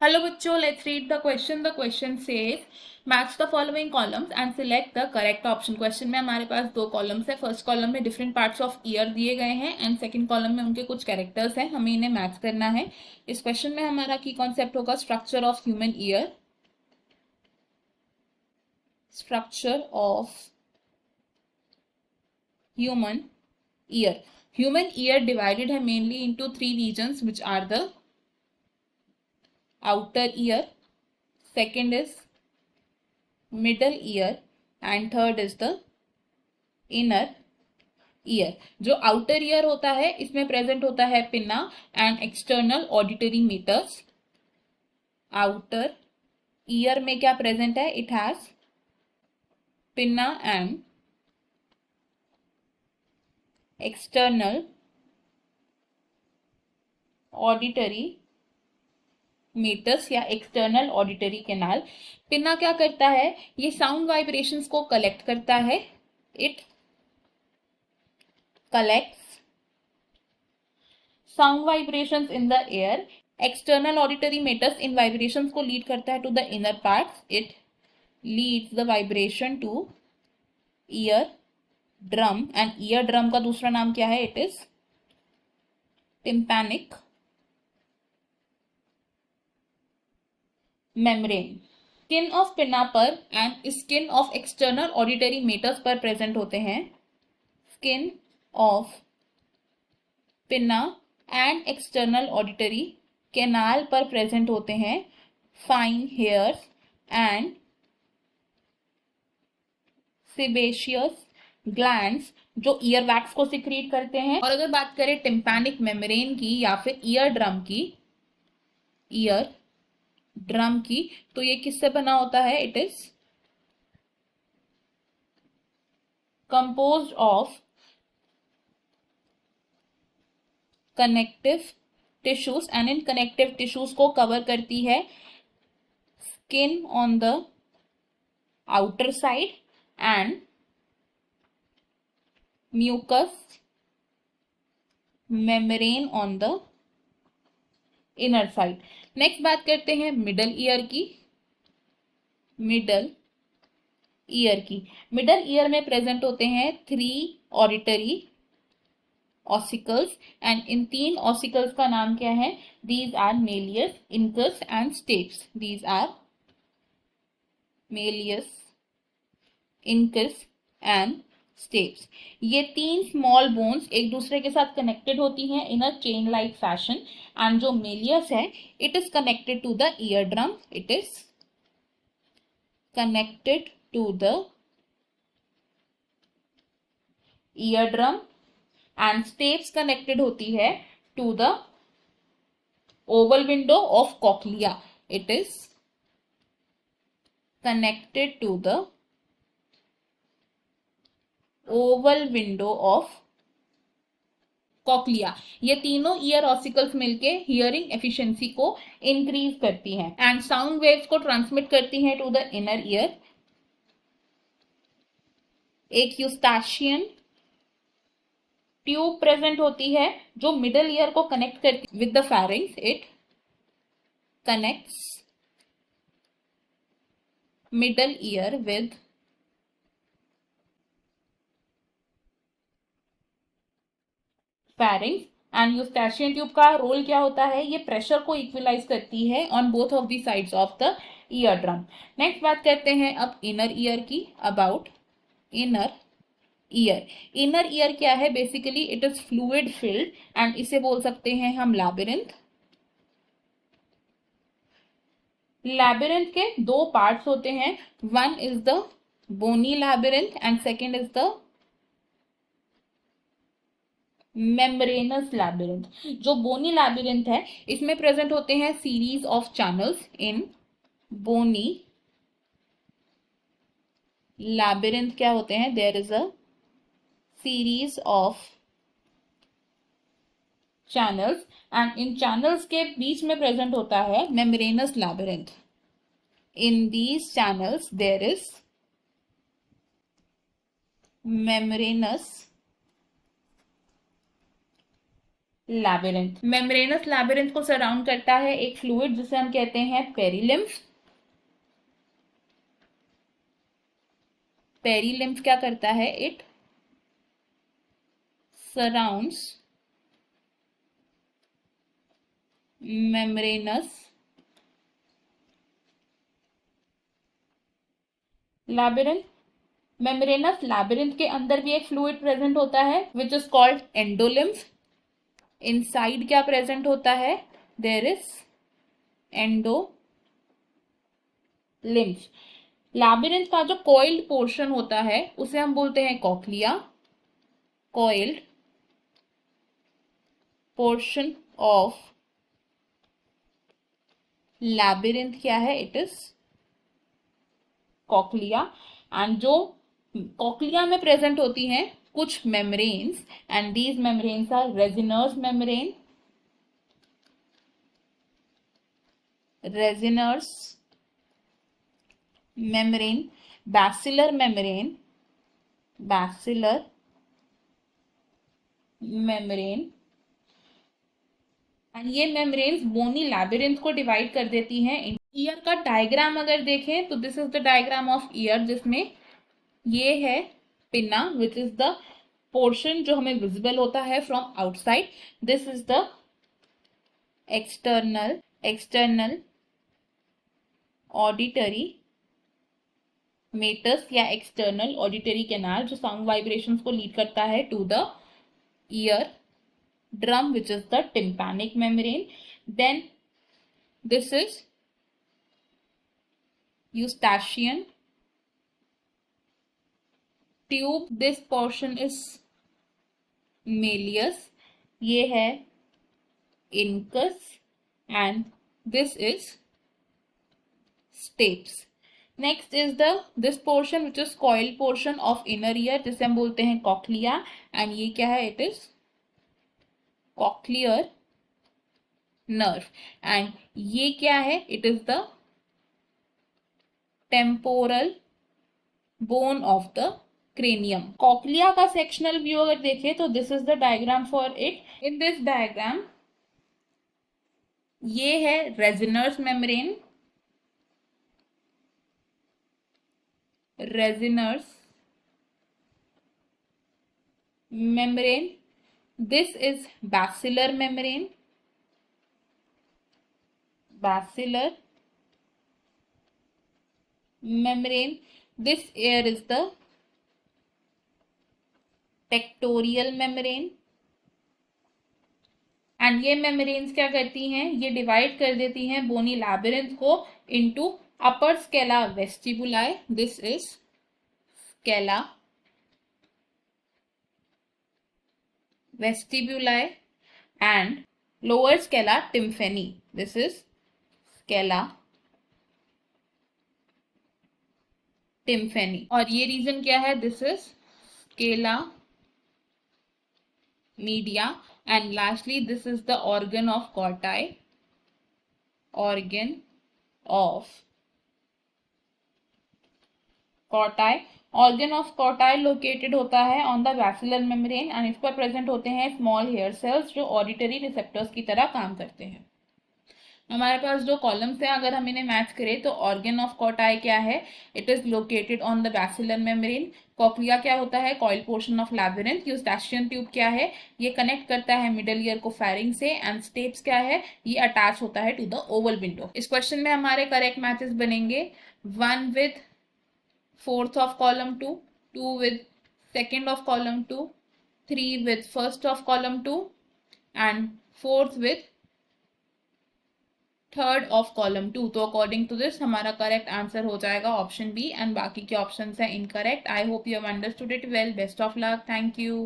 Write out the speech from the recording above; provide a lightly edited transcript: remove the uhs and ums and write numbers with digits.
Hello बच्चों, let's read the question. The question says match the following columns and select the correct option. Question में हमारे पास दो columns है. First column में different parts of year दिए गए हैं एंड सेकंड कॉलम में उनके कुछ कैरेक्टर्स हैं. हमें इन्हें मैच करना है. इस क्वेश्चन में हमारा की कॉन्सेप्ट होगा structure of human ear. Structure of human ear. Human ear divided है mainly into three regions which are the outer ear, second is middle ear and third is the inner ear. जो outer ear होता है इसमें present होता है pinna and external auditory meters. outer ear में क्या present है? it has pinna and external auditory meatus या एक्सटर्नल ऑडिटरी कैनाल. पिन्ना क्या करता है? ये साउंड वाइब्रेशंस को कलेक्ट करता है. It collects sound vibrations in the air. External auditory meatus इन वाइब्रेशंस को लीड करता है to the inner parts. It leads the vibration to eardrum and eardrum का दूसरा नाम क्या है? It is tympanic membrane. Skin of pinna पर and skin of external auditory meatus पर प्रेजेंट होते हैं. Skin of pinna and external auditory canal पर प्रेजेंट होते हैं fine hairs and sebaceous glands जो ईयर वैक्स को सिक्रीट करते हैं. और अगर बात करें टिम्पैनिक मेम्ब्रेन की या फिर ईयर ड्रम की, ईयर ड्रम की, तो ये किससे बना होता है? It is composed of connective tissues and इन कनेक्टिव टिश्यूज को कवर करती है skin on the outer side and mucus membrane on the inner side. Next बात करते हैं मिडल ईयर की. मिडल ईयर की, मिडल ईयर में प्रेजेंट होते हैं थ्री ऑडिटरी ऑसिकल्स एंड इन तीन ऑसिकल्स का नाम क्या है? These are malleus, incus and stapes. These are malleus, incus and stapes. ये तीन स्मॉल बोन्स एक दूसरे के साथ कनेक्टेड होती हैं in a chain like fashion. And जो मेलियस है it is connected to the ear drum. It is connected to the ear drum and stapes connected होती है to the oval window of cochlea. It is connected to the oval window of cochlea. ये तीनों ear ossicles मिलके hearing efficiency को increase करती हैं and sound waves को transmit करती हैं टू द इनर ईयर. एक यूस्टाशियन ट्यूब प्रेजेंट होती है जो मिडल ईयर को कनेक्ट करती with the pharynx. It connects middle ear with pharynx. And Eustachian tube का रोल क्या होता है? ये प्रेशर को इक्वलाइज करती है on both of the sides of the ear drum. Next बात करते हैं अब इनर ईयर की. About inner ear. Inner ear क्या है? Basically it is fluid filled and इसे बोल सकते हैं हम लैबिरिंथ. लैबिरिंथ के दो पार्ट्स होते हैं. One is the bony labyrinth and second is the membranous labyrinth. जो बोनी लैबिरिंथ है इसमें प्रेजेंट होते हैं series of channels. In bony labyrinth क्या होते हैं? There is a series of channels and इन चैनल्स के बीच में प्रेजेंट होता है membranous labyrinth. In these channels there is membranous labyrinth. Membranous labyrinth को सराउंड करता है एक फ्लूइड जिसे हम कहते हैं पेरीलिम्फ। पेरीलिम्फ क्या करता है? It surrounds membranes labyrinth. Membranous labyrinth के अंदर भी एक फ्लूइड प्रेजेंट होता है which is called endolymph. Inside क्या प्रेजेंट होता है? There is endolymph. लैबिरिंथ का जो कॉइल्ड पोर्शन होता है उसे हम बोलते हैं cochlea. Coiled portion of labyrinth क्या है? It is cochlea. एंड जो कॉक्लिया में प्रेजेंट होती हैं कुछ membranes, and these membranes are Reissner's membrane, Reissner's membrane, basilar membrane, basilar membrane. And ये मेम्ब्रेन्स बोनी लैबिरिंथ को डिवाइड कर देती हैं। ईयर का डायग्राम अगर देखें तो this is the diagram of ear, जिसमें ये है pinna which is the portion जो हमें विजिबल होता है from outside. This is the external auditory meatus या एक्सटर्नल ऑडिटरी कैनाल जो साउंड वाइब्रेशंस को लीड करता है to the year drum which is the tympanic membrane. Then this is eustachian tube. This portion is malleus. ये है incus and this is stapes. Next is this portion which is coil portion of inner ear जिसे हम बोलते हैं cochlea, and ये क्या है? It is cochlear nerve. And ये क्या है? It is the temporal bone of the cranium. Cochlea का सेक्शनल व्यू अगर देखें तो this is the diagram for it. In this diagram ये है Reissner's membrane, Reissner's membrane. This is basilar membrane, basilar membrane. This air is the pectoral membrane. And ये membranes क्या करती हैं? ये डिवाइड कर देती हैं बोनी लैबिरिंथ को into upper scala vestibuli, this is scala vestibuli, and lower scala tympani, this is scala tympani. और ये रीजन क्या है? This is Scala media. And lastly this is the organ of Corti, organ of Corti. Organ of Corti located होता है on the basilar membrane and इस पर present होते हैं स्मॉल हेयर सेल्स जो ऑडिटरी रिसेप्टर्स की तरह काम करते हैं। हमारे पास जो कॉलम्स हैं अगर हम इन्हें मैच करें तो ऑर्गन ऑफ कॉर्टाई क्या है? It is located on the basilar membrane. Cochlea क्या होता है? Coil portion of labyrinth. Eustachian tube क्या है? ये कनेक्ट करता है मिडल ईयर को फेरिंग से। एंड स्टेप्स क्या है? ये अटैच होता है टू द ओवल विंडो। इस क्वेश्चन में हमारे करेक्ट मैचेस बनेंगे 1 with 4th of column 2, 2 with 2nd of column 2, 3 with 1st of column 2 and 4th with 3rd of column 2। तो अकॉर्डिंग टू दिस हमारा करेक्ट आंसर हो जाएगा ऑप्शन बी एंड बाकी के ऑप्शन है incorrect. I hope you have understood it well. Best of luck. Thank you.